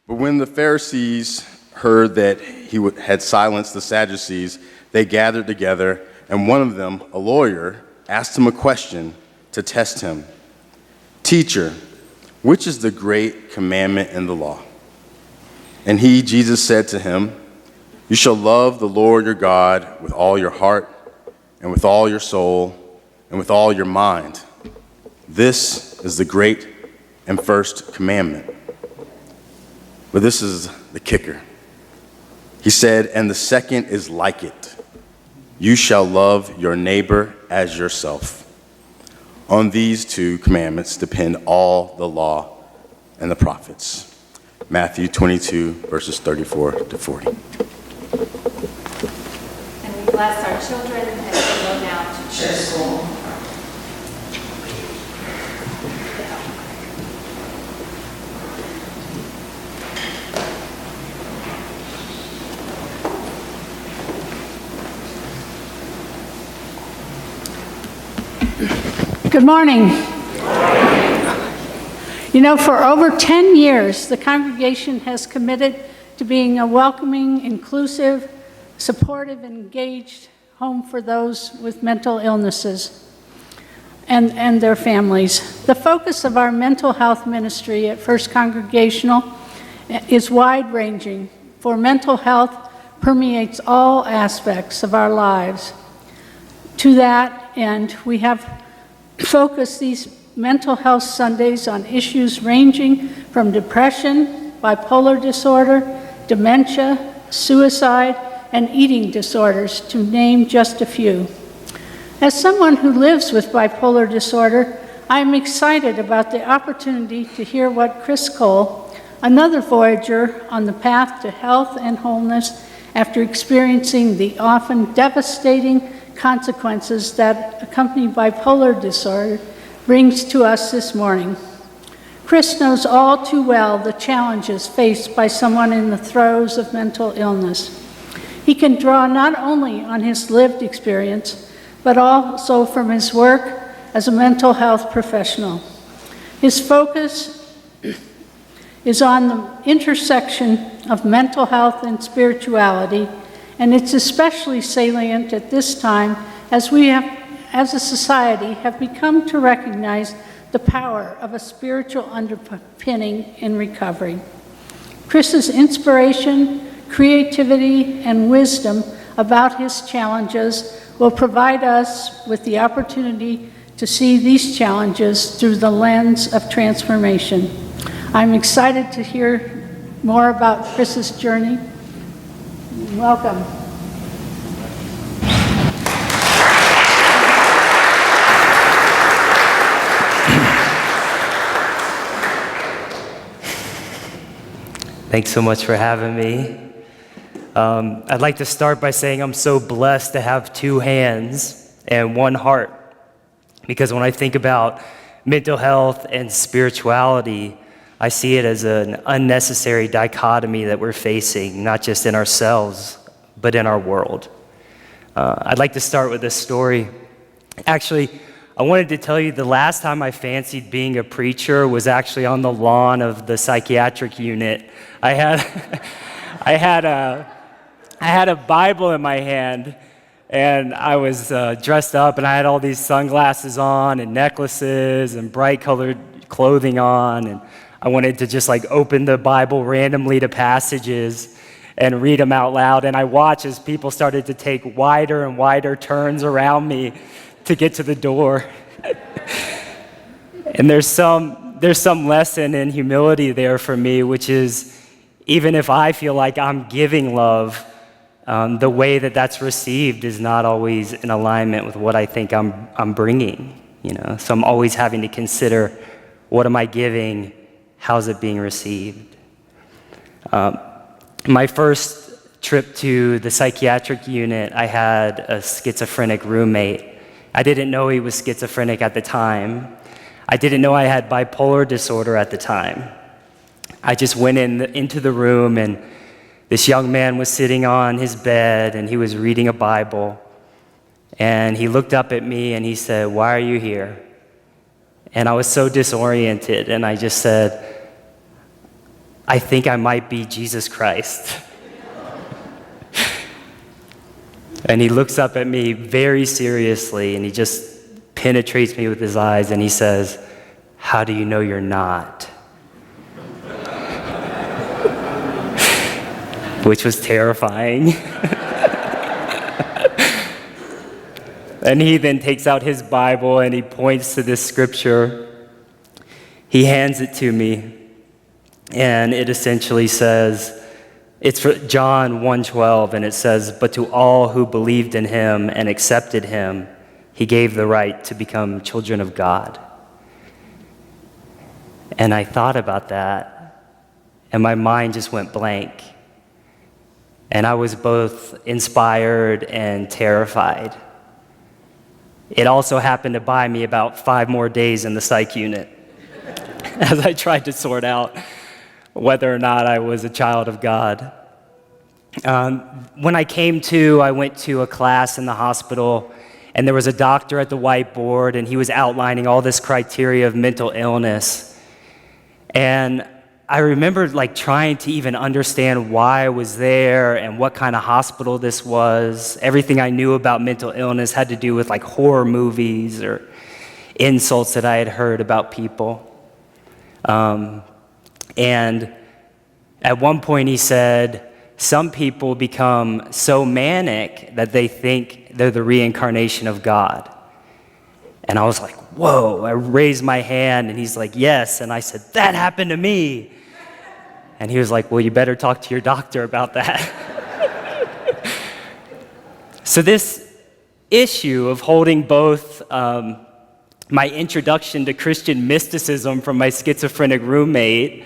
But when the Pharisees heard that he had silenced the Sadducees, they gathered together, and one of them, a lawyer, asked him a question to test him. "Teacher, which is the great commandment in the law?" And he, Jesus, said to him, "You shall love the Lord your God with all your heart and with all your soul and with all your mind. This is the great and first commandment." But this is the kicker. He said, "And the second is like it. You shall love your neighbor as yourself. On these two commandments depend all the law and the prophets." Matthew 22, verses 34 to 40. And we bless our children as they go now to church school. Good morning. You know, for over 10 years, the congregation has committed to being a welcoming, inclusive, supportive, and engaged home for those with mental illnesses and their families. The focus of our mental health ministry at First Congregational is wide-ranging, for mental health permeates all aspects of our lives. To that end, we have focused these mental health Sundays on issues ranging from depression, bipolar disorder, dementia, suicide, and eating disorders, to name just a few. As someone who lives with bipolar disorder, I am excited about the opportunity to hear what Chris Cole, another voyager on the path to health and wholeness after experiencing the often devastating consequences that accompany bipolar disorder, brings to us this morning. Chris knows all too well the challenges faced by someone in the throes of mental illness. He can draw not only on his lived experience, but also from his work as a mental health professional. His focus is on the intersection of mental health and spirituality, and it's especially salient at this time as we have, as a society, have become to recognize the power of a spiritual underpinning in recovery. Chris's inspiration, creativity, and wisdom about his challenges will provide us with the opportunity to see these challenges through the lens of transformation. I'm excited to hear more about Chris's journey. Welcome. Thanks so much for having me. I'd like to start by saying I'm so blessed to have two hands and one heart, because when I think about mental health and spirituality, I see it as an unnecessary dichotomy that we're facing, not just in ourselves, but in our world. I'd like to start with this story. Actually, I wanted to tell you the last time I fancied being a preacher was actually on the lawn of the psychiatric unit. I had a Bible in my hand, and I was dressed up, and I had all these sunglasses on and necklaces and bright colored clothing on, and I wanted to just like open the Bible randomly to passages and read them out loud. And I watched as people started to take wider and wider turns around me to get to the door. And there's some lesson in humility there for me, which is even if I feel like I'm giving love, the way that that's received is not always in alignment with what I think I'm bringing. You know, so I'm always having to consider, what am I giving? How's it being received? My first trip to the psychiatric unit, I had a schizophrenic roommate. I didn't know he was schizophrenic at the time. I didn't know I had bipolar disorder at the time. I just went into the room, and this young man was sitting on his bed, and he was reading a Bible. And he looked up at me, and he said, "Why are you here?" And I was so disoriented, and I just said, I think I might be Jesus Christ. And he looks up at me very seriously, and he just penetrates me with his eyes, and he says, "How do you know you're not?" Which was terrifying. And he then takes out his Bible and he points to this scripture. He hands it to me, and it essentially says, it's for John 1:12, and it says, "But to all who believed in him and accepted him, he gave the right to become children of God." And I thought about that, and my mind just went blank. And I was both inspired and terrified. It also happened to buy me about 5 more days in the psych unit as I tried to sort out whether or not I was a child of God. When I came to, I went to a class in the hospital, and there was a doctor at the whiteboard, and he was outlining all this criteria of mental illness. And I remember trying to even understand why I was there and what kind of hospital this was. Everything I knew about mental illness had to do with horror movies or insults that I had heard about people. And at one point he said, some people become so manic that they think they're the reincarnation of God. And I was like, whoa, I raised my hand, and he's like, yes. And I said, that happened to me. And he was like, well, you better talk to your doctor about that. So this issue of holding both my introduction to Christian mysticism from my schizophrenic roommate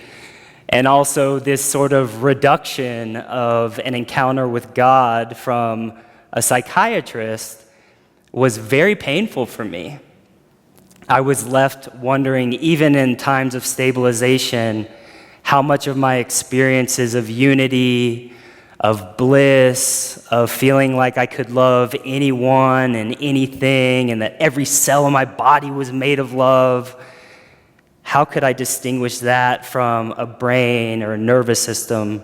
and also this sort of reduction of an encounter with God from a psychiatrist was very painful for me. I was left wondering, even in times of stabilization, how much of my experiences of unity, of bliss, of feeling like I could love anyone and anything, and that every cell in my body was made of love, how could I distinguish that from a brain or a nervous system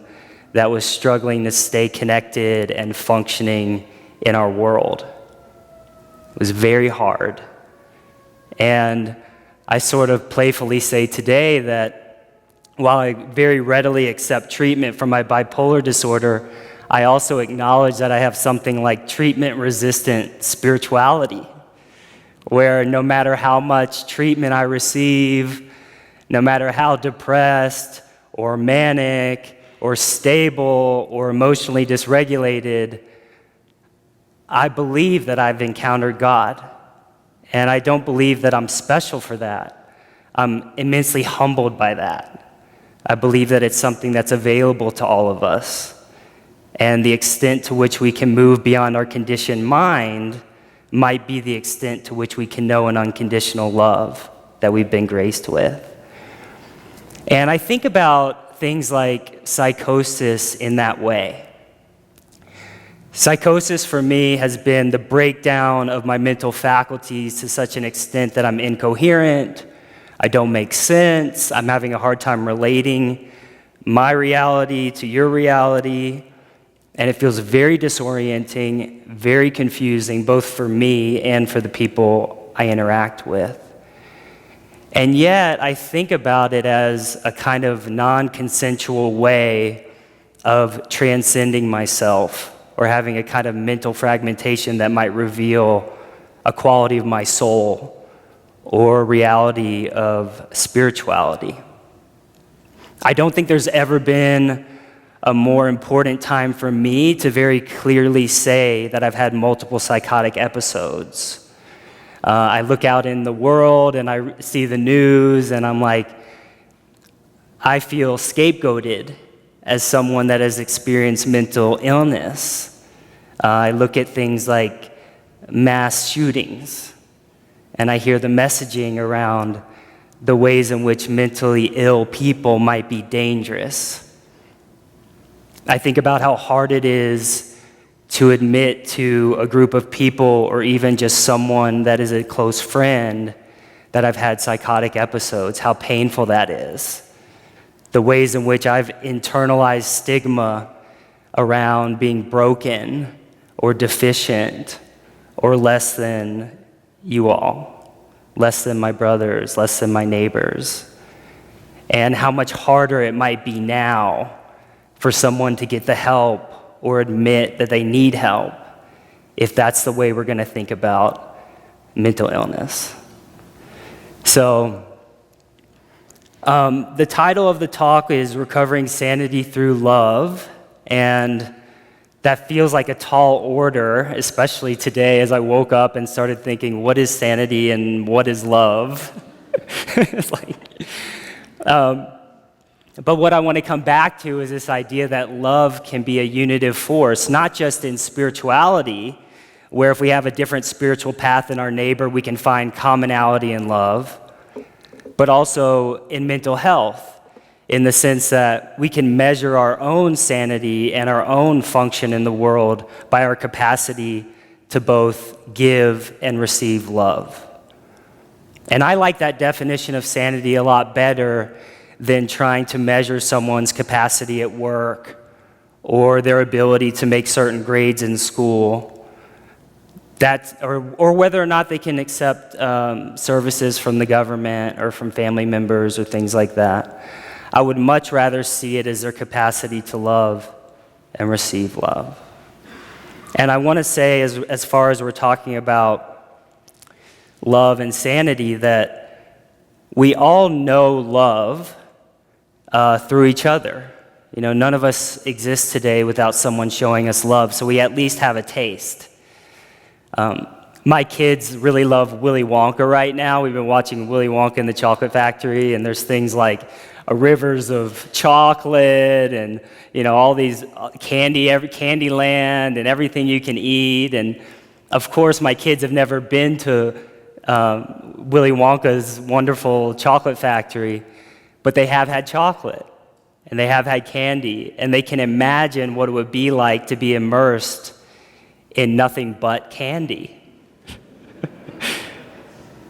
that was struggling to stay connected and functioning in our world? It was very hard. And I sort of playfully say today that while I very readily accept treatment for my bipolar disorder, I also acknowledge that I have something like treatment-resistant spirituality, where no matter how much treatment I receive, no matter how depressed or manic or stable or emotionally dysregulated, I believe that I've encountered God. And I don't believe that I'm special for that. I'm immensely humbled by that. I believe that it's something that's available to all of us. And the extent to which we can move beyond our conditioned mind might be the extent to which we can know an unconditional love that we've been graced with. And I think about things like psychosis in that way. Psychosis for me has been the breakdown of my mental faculties to such an extent that I'm incoherent, I don't make sense, I'm having a hard time relating my reality to your reality, and it feels very disorienting, very confusing, both for me and for the people I interact with. And yet, I think about it as a kind of non-consensual way of transcending myself, or having a kind of mental fragmentation that might reveal a quality of my soul or reality of spirituality. I don't think there's ever been a more important time for me to very clearly say that I've had multiple psychotic episodes. I look out in the world and I see the news and I'm like, I feel scapegoated as someone that has experienced mental illness. I look at things like mass shootings, and I hear the messaging around the ways in which mentally ill people might be dangerous. I think about how hard it is to admit to a group of people, or even just someone that is a close friend, that I've had psychotic episodes, how painful that is. the ways in which I've internalized stigma around being broken or deficient or less than you all, less than my brothers, less than my neighbors, and how much harder it might be now for someone to get the help or admit that they need help if that's the way we're going to think about mental illness. So, the title of the talk is Recovering Sanity Through Love, and that feels like a tall order, especially today as I woke up and started thinking, what is sanity and what is love? It's like, but what I want to come back to is this idea that love can be a unitive force, not just in spirituality, where if we have a different spiritual path than our neighbor, we can find commonality in love, but also in mental health, in the sense that we can measure our own sanity and our own function in the world by our capacity to both give and receive love. And I like that definition of sanity a lot better than trying to measure someone's capacity at work or their ability to make certain grades in school. Or whether or not they can accept services from the government or from family members or things like that. I would much rather see it as their capacity to love and receive love. And I want to say, as far as we're talking about love and sanity, that we all know love through each other. You know, none of us exist today without someone showing us love, so we at least have a taste. My kids really love Willy Wonka right now. We've been watching Willy Wonka and the Chocolate Factory, and there's things like rivers of chocolate and, you know, all these candy land and everything you can eat. And of course, my kids have never been to Willy Wonka's wonderful chocolate factory, but they have had chocolate and they have had candy, and they can imagine what it would be like to be immersed in nothing but candy.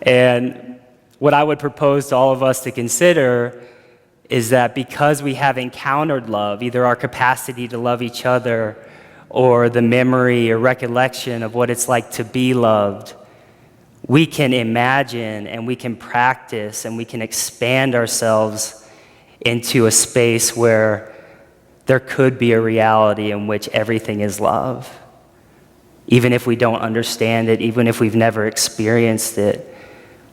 And what I would propose to all of us to consider is that because we have encountered love, either our capacity to love each other or the memory or recollection of what it's like to be loved, we can imagine and we can practice and we can expand ourselves into a space where there could be a reality in which everything is love. Even if we don't understand it, even if we've never experienced it,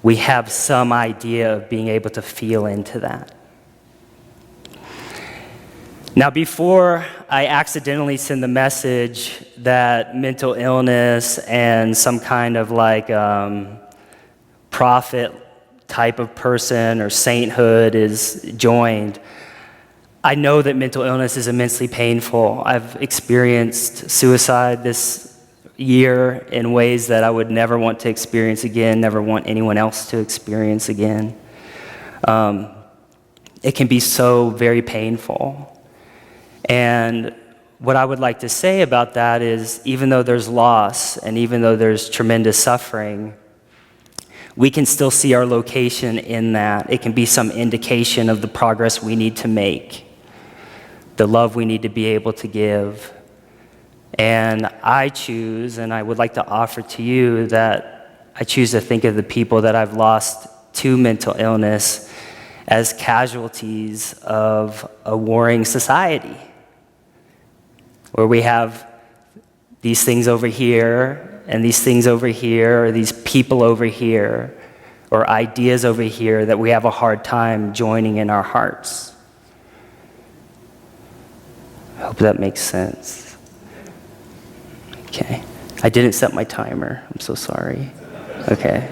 we have some idea of being able to feel into that. Now, before I accidentally send the message that mental illness and some kind of like prophet type of person or sainthood is joined, I know that mental illness is immensely painful. I've experienced suicide this year in ways that I would never want to experience again, never want anyone else to experience again. It can be so very painful. And what I would like to say about that is, even though there's loss and even though there's tremendous suffering, we can still see our location in that. It can be some indication of the progress we need to make, the love we need to be able to give. And I choose, and I would like to offer to you, that I choose to think of the people that I've lost to mental illness as casualties of a warring society, where we have these things over here, and these things over here, or these people over here, or ideas over here that we have a hard time joining in our hearts. I hope that makes sense. Okay. I didn't set my timer. I'm so sorry. Okay.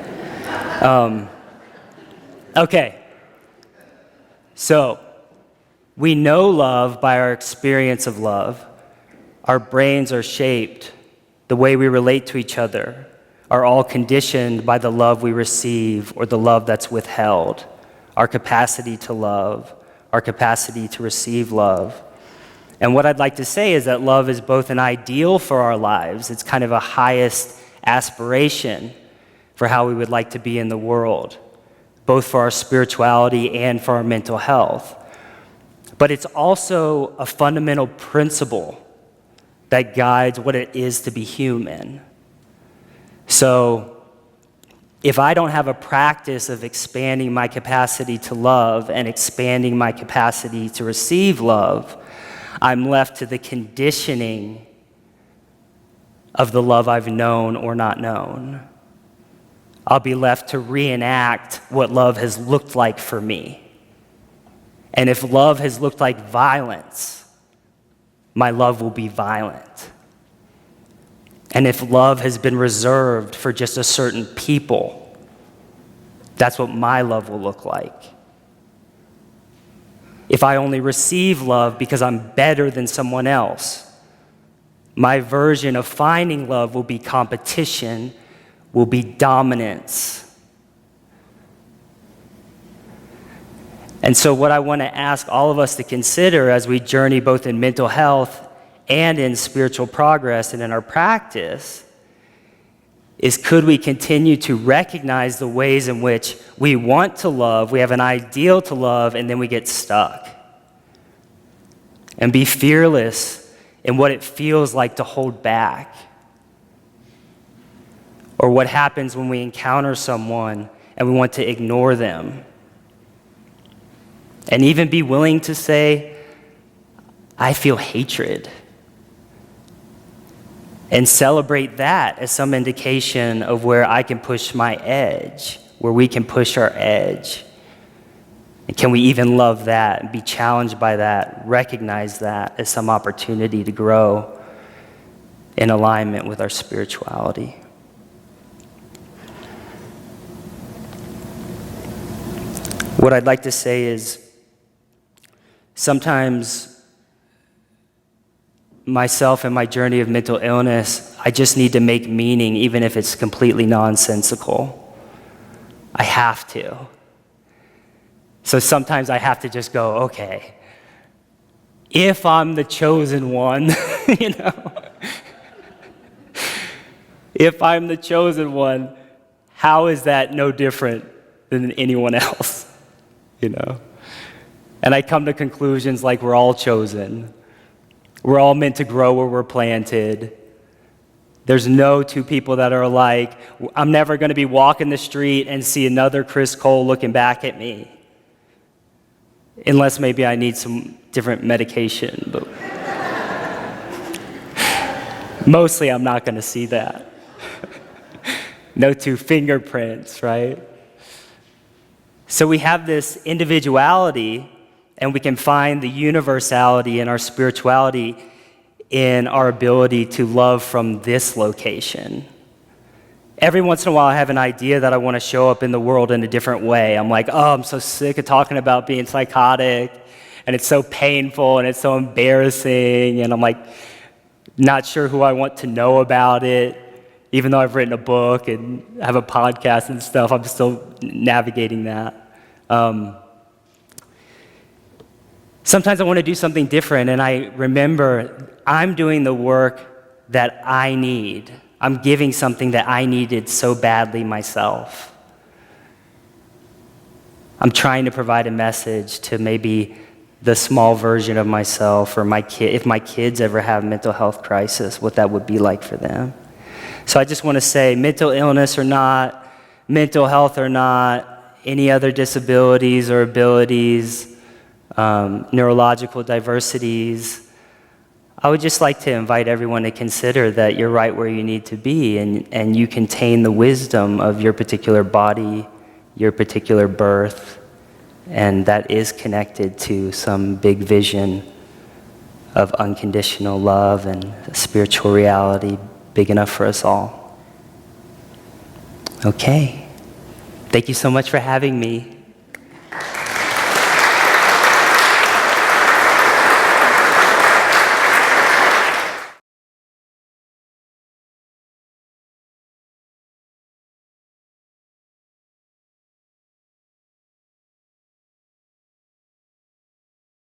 Okay. So, we know love by our experience of love. Our brains are shaped. The way we relate to each other are all conditioned by the love we receive or the love that's withheld. Our capacity to love, our capacity to receive love. And what I'd like to say is that love is both an ideal for our lives. It's kind of a highest aspiration for how we would like to be in the world, both for our spirituality and for our mental health. but it's also a fundamental principle that guides what it is to be human. So if I don't have a practice of expanding my capacity to love and expanding my capacity to receive love, I'm left to the conditioning of the love I've known or not known. I'll be left to reenact what love has looked like for me. And if love has looked like violence, my love will be violent. And if love has been reserved for just a certain people, that's what my love will look like. If I only receive love because I'm better than someone else, my version of finding love will be competition, will be dominance. And so what I want to ask all of us to consider as we journey both in mental health and in spiritual progress and in our practice is, could we continue to recognize the ways in which we want to love, we have an ideal to love, and then we get stuck? And be fearless in what it feels like to hold back. Or what happens when we encounter someone and we want to ignore them. And even be willing to say, I feel hatred. And celebrate that as some indication of where I can push my edge, where we can push our edge. And can we even love that and be challenged by that, recognize that as some opportunity to grow in alignment with our spirituality? What I'd like to say is, sometimes myself and my journey of mental illness, I just need to make meaning even if it's completely nonsensical. I have to. So sometimes I have to just go, okay, if I'm the chosen one, if I'm the chosen one, how is that no different than anyone else? And I come to conclusions like we're all chosen. We're all meant to grow where we're planted. There's no two people that are alike. I'm never going to be walking the street and see another Chris Cole looking back at me. Unless maybe I need some different medication. But mostly I'm not going to see that. No two fingerprints, right? So we have this individuality, and we can find the universality in our spirituality in our ability to love from this location. Every once in a while, I have an idea that I want to show up in the world in a different way. I'm like, oh, I'm so sick of talking about being psychotic, and it's so painful, and it's so embarrassing, and I'm like, not sure who I want to know about it. Even though I've written a book and have a podcast and stuff, I'm still navigating that. Sometimes I want to do something different, and I remember I'm doing the work that I need. I'm giving something that I needed so badly myself. I'm trying to provide a message to maybe the small version of myself, or my kid, if my kids ever have a mental health crisis, what that would be like for them. So I just want to say, mental illness or not, mental health or not, any other disabilities or abilities, neurological diversities, I would just like to invite everyone to consider that you're right where you need to be, and you contain the wisdom of your particular body, your particular birth, and that is connected to some big vision of unconditional love and spiritual reality big enough for us all. Okay. Thank you so much for having me.